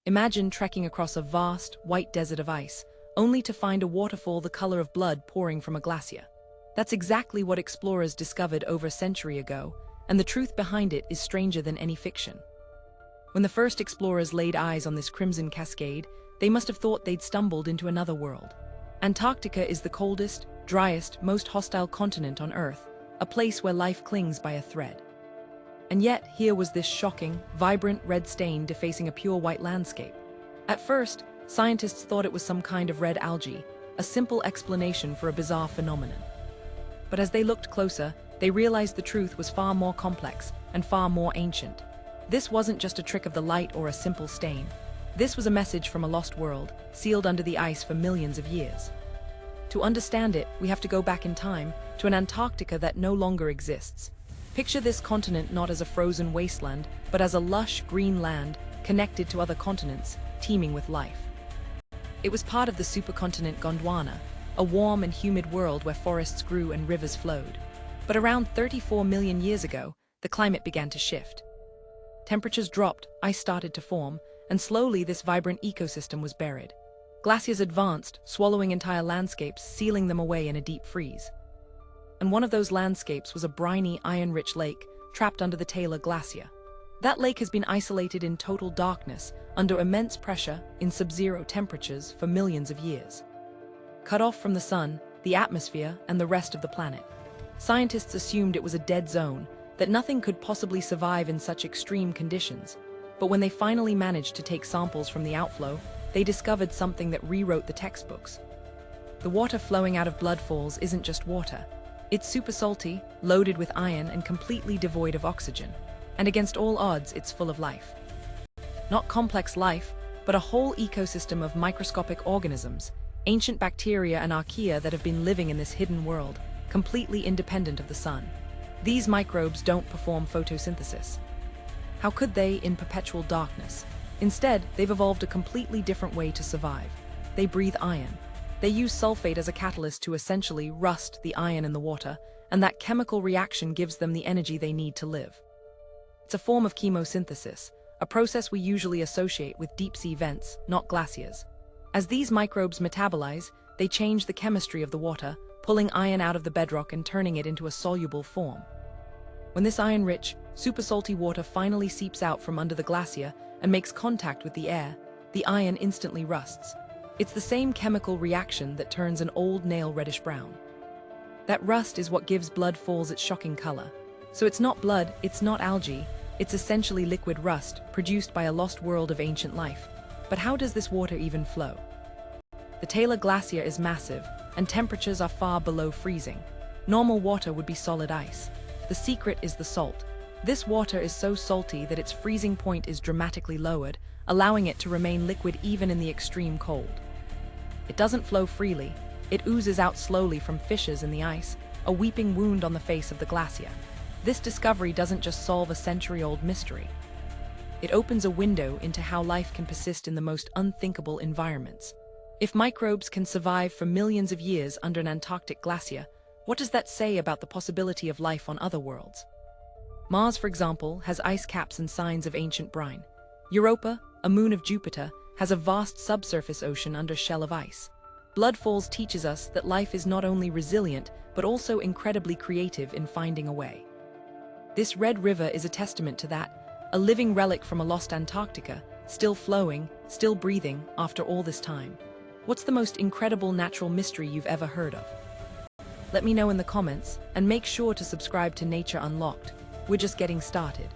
Imagine trekking across a vast, white desert of ice, only to find a waterfall the color of blood pouring from a glacier. That's exactly what explorers discovered over a century ago, and the truth behind it is stranger than any fiction. When the first explorers laid eyes on this crimson cascade, they must have thought they'd stumbled into another world. Antarctica is the coldest, driest, most hostile continent on Earth, a place where life clings by a thread. And yet, here was this shocking, vibrant red stain defacing a pure white landscape. At first, scientists thought it was some kind of red algae, a simple explanation for a bizarre phenomenon. But as they looked closer, they realized the truth was far more complex and far more ancient. This wasn't just a trick of the light or a simple stain. This was a message from a lost world, sealed under the ice for millions of years. To understand it, we have to go back in time to an Antarctica that no longer exists. Picture this continent not as a frozen wasteland, but as a lush, green land connected to other continents, teeming with life. It was part of the supercontinent Gondwana, a warm and humid world where forests grew and rivers flowed. But around 34 million years ago, the climate began to shift. Temperatures dropped, ice started to form, and slowly this vibrant ecosystem was buried. Glaciers advanced, swallowing entire landscapes, sealing them away in a deep freeze. And one of those landscapes was a briny, iron-rich lake, trapped under the Taylor Glacier. That lake has been isolated in total darkness, under immense pressure, in sub-zero temperatures for millions of years. Cut off from the sun, the atmosphere, and the rest of the planet. Scientists assumed it was a dead zone, that nothing could possibly survive in such extreme conditions. But when they finally managed to take samples from the outflow, they discovered something that rewrote the textbooks. The water flowing out of blood falls isn't just water. It's super salty, loaded with iron, and completely devoid of oxygen. And against all odds, it's full of life. Not complex life, but a whole ecosystem of microscopic organisms, ancient bacteria and archaea that have been living in this hidden world, completely independent of the sun. These microbes don't perform photosynthesis. How could they in perpetual darkness? Instead, they've evolved a completely different way to survive. They breathe iron. They use sulfate as a catalyst to essentially rust the iron in the water, and that chemical reaction gives them the energy they need to live. It's a form of chemosynthesis, a process we usually associate with deep-sea vents, not glaciers. As these microbes metabolize, they change the chemistry of the water, pulling iron out of the bedrock and turning it into a soluble form. When this iron-rich, super salty water finally seeps out from under the glacier and makes contact with the air, the iron instantly rusts. It's the same chemical reaction that turns an old nail reddish-brown. That rust is what gives blood falls its shocking color. So it's not blood, it's not algae, it's essentially liquid rust produced by a lost world of ancient life. But how does this water even flow? The Taylor Glacier is massive, and temperatures are far below freezing. Normal water would be solid ice. The secret is the salt. This water is so salty that its freezing point is dramatically lowered, allowing it to remain liquid even in the extreme cold. It doesn't flow freely. It oozes out slowly from fissures in the ice, a weeping wound on the face of the glacier. This discovery doesn't just solve a century-old mystery. It opens a window into how life can persist in the most unthinkable environments. If microbes can survive for millions of years under an Antarctic glacier, what does that say about the possibility of life on other worlds? Mars, for example, has ice caps and signs of ancient brine. Europa, a moon of Jupiter, has a vast subsurface ocean under shell of ice. Blood Falls teaches us that life is not only resilient, but also incredibly creative in finding a way. This red river is a testament to that, a living relic from a lost Antarctica, still flowing, still breathing after all this time. What's the most incredible natural mystery you've ever heard of? Let me know in the comments, and make sure to subscribe to Nature Unlocked. We're just getting started.